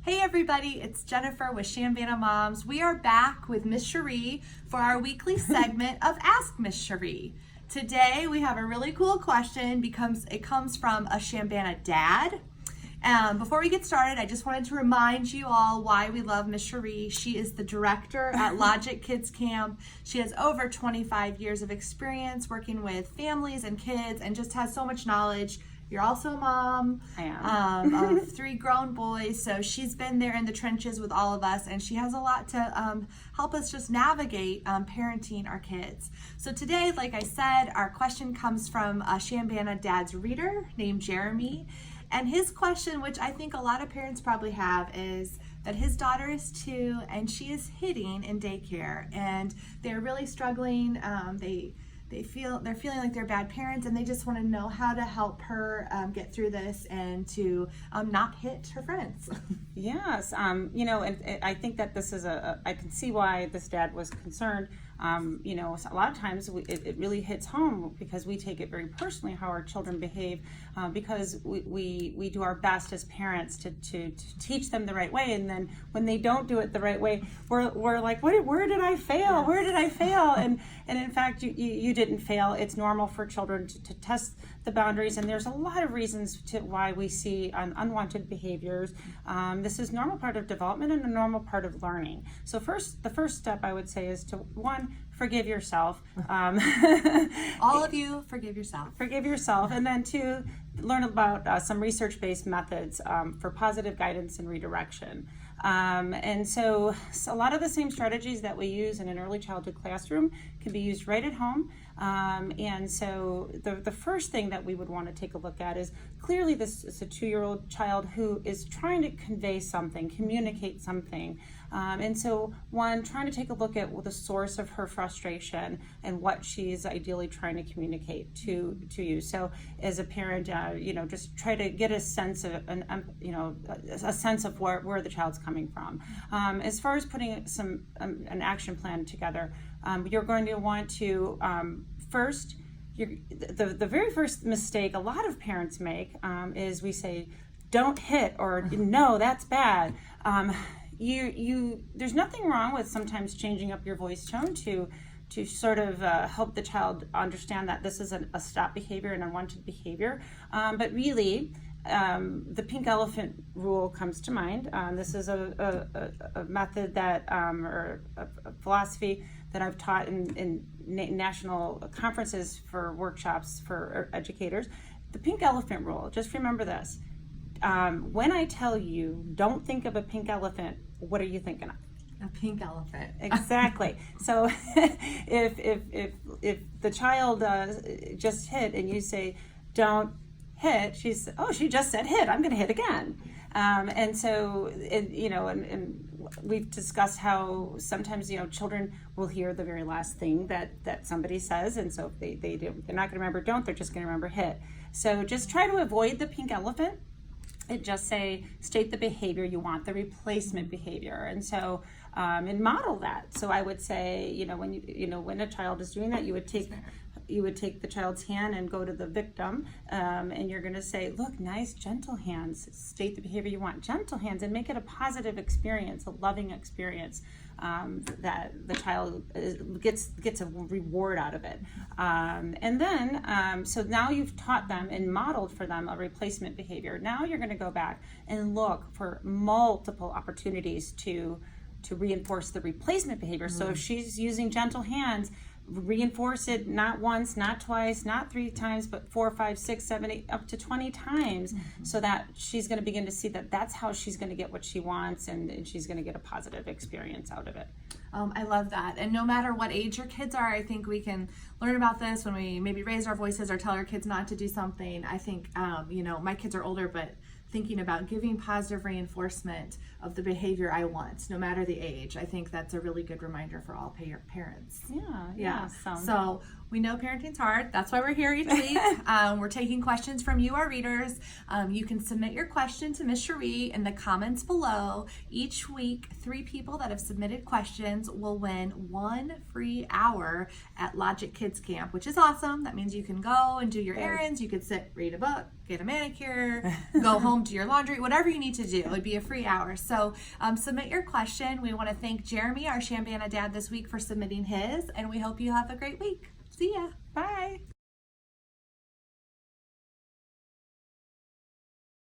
Hey everybody, it's Jennifer with Shambana Moms. We are back with Miss Cherie for our weekly segment of Ask Miss Cherie. Today we have a really cool question because it comes from a Shambana dad. Before we get started, I just wanted to remind you all why we love Miss Cherie. She is the director at Lodgic Kids Camp. She has over 25 years of experience working with families and kids and just has so much knowledge. You're also a mom. I am. Of 3 grown boys, so she's been there in the trenches with all of us, and she has a lot to help us just navigate parenting our kids. So today, like I said, our question comes from a Shambana dad's reader named Jeremy, and his question, which I think a lot of parents probably have, is that his daughter is 2 and she is hitting in daycare, and they're really struggling. They're feeling like they're bad parents, and they just want to know how to help her get through this and to not hit her friends. Yes, and I think that this is I can see why this dad was concerned. A lot of times it really hits home because we take it very personally how our children behave, because we do our best as parents to teach them the right way, and then when they don't do it the right way, we're like, where did I fail? Yes. Where did I fail? And in fact, you didn't fail. It's normal for children to test the boundaries, and there's a lot of reasons to why we see unwanted behaviors. This is normal part of development and a normal part of learning. So the first step I would say is to, 1, forgive yourself. All of you, forgive yourself. Forgive yourself, and then 2, learn about some research-based methods for positive guidance and redirection. And so a lot of the same strategies that we use in an early childhood classroom can be used right at home. And so the first thing that we would want to take a look at is, clearly this is a 2-year-old child who is trying to convey something, communicate something. And so 1, trying to take a look at the source of her frustration and what she's ideally trying to communicate to you. So as a parent, just try to get a sense of a sense of where the child's coming from. As far as putting an action plan together, you're going to want to first. The very first mistake a lot of parents make is we say, "Don't hit," or "No, that's bad." There's nothing wrong with sometimes changing up your voice tone to sort of help the child understand that this is a stop behavior, an unwanted behavior. But really, the pink elephant rule comes to mind. This is a method that, or a philosophy that I've taught in national conferences for workshops for educators. The pink elephant rule, just remember this. When I tell you, don't think of a pink elephant, what are you thinking of? A pink elephant. Exactly. So if the child just hit and you say, don't hit, she just said hit, I'm going to hit again. And so, and we've discussed how sometimes, children will hear the very last thing that somebody says. And so if they're not going to remember don't, they're just going to remember hit. So just try to avoid the pink elephant. And just state the behavior you want, the replacement behavior, and so and model that. So I would say, when a child is doing that, you would take the child's hand and go to the victim, and you're going to say, look, nice, gentle hands. State the behavior you want, gentle hands, and make it a positive experience, a loving experience. That the child gets a reward out of it. And then, so now you've taught them and modeled for them a replacement behavior. Now you're going to go back and look for multiple opportunities to reinforce the replacement behavior. So if she's using gentle hands, reinforce it not once, not twice, not 3 times, but 4, 5, 6, 7, 8, up to 20 times, so that she's going to begin to see that that's how she's going to get what she wants, and she's going to get a positive experience out of it. I love that. And no matter what age your kids are, I think we can learn about this when we maybe raise our voices or tell our kids not to do something. I think, my kids are older, but thinking about giving positive reinforcement of the behavior I want, no matter the age. I think that's a really good reminder for all parents. Yeah. So We know parenting's hard. That's why we're here each week. We're taking questions from you, our readers. You can submit your question to Miss Cherie in the comments below. Each week, 3 people that have submitted questions will win 1 free hour at Lodgic Kids Camp, which is awesome. That means you can go and do your errands. You could sit, read a book, get a manicure, go home, do your laundry, whatever you need to do. It would be a free hour. So submit your question. We want to thank Jeremy, our Shambana dad, this week for submitting his, and we hope you have a great week. See ya. Bye.